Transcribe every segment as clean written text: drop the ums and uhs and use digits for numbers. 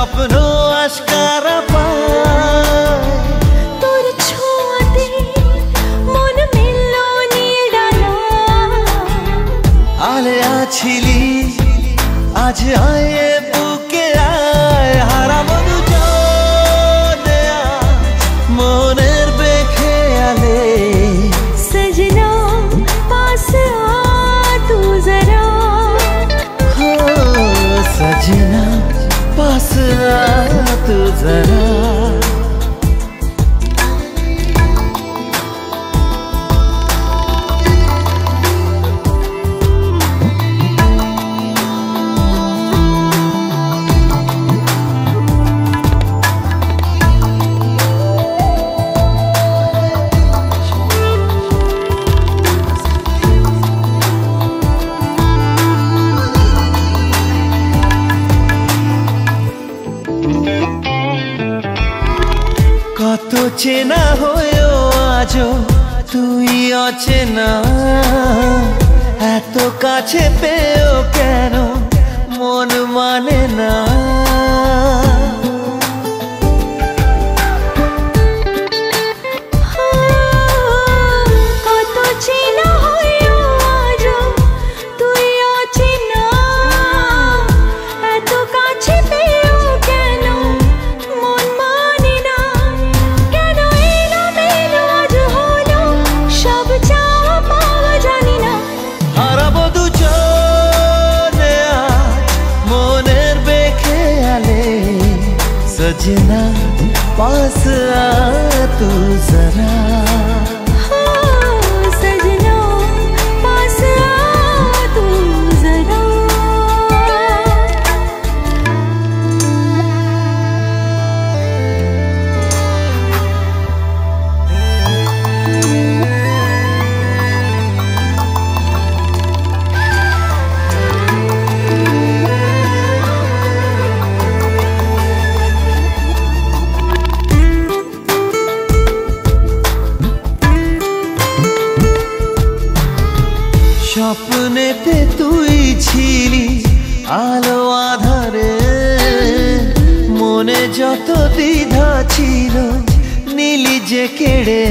স্বপ্ন আশকারা পায় তোর ছোঁয়াতে মন মিলল নীল ডানা। আলে আছিলি আজ আয়ে বুকে আয় হারাবো দুজনে আজ মনের বেখেয়ালে। सजना पास आ तू जरा, हो सजना पास आ तू जरा। কত চেনা হয়েও আজও তুই অচেনা, এত কাছে পেয়েও কেন মন মানে না। কত চেনা হয়েও আজও তুই অচেনা, এত কাছে পেয়েও কেন মন মানে না। কেন এলোমেলো আজ হলো সব চাওয়া পাওয়া জানি না। হারাবো দুজনে আজ মনের বেখেয়ালে। সजना पास आ तू जरा, सजना पास आ तू जरा। স্বপ্নেতে তুই ছিলি আলো আধারে, মনে যত দ্বিধা ছিল নীলি যে কেড়ে।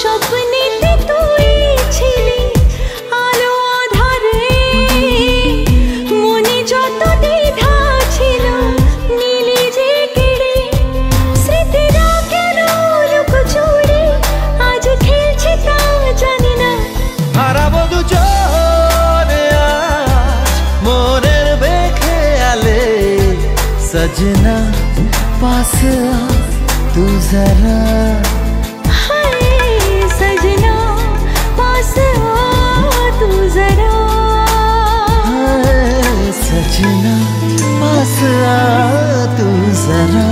স্বপ্নেতে তুই ছিলি আলো আধারে, মনে যত দ্বিধা ছিল নীলি যে কেড়ে। স্মৃতিরা কেন লুকোচুরি আজ খেলছে তা জানি না। হারাবো দুজনে আজ মনের বেখেয়ালে। সजना पास आ तू जरा, हाय सजना पास आ तू जरा। सजना पास आ तू जरा।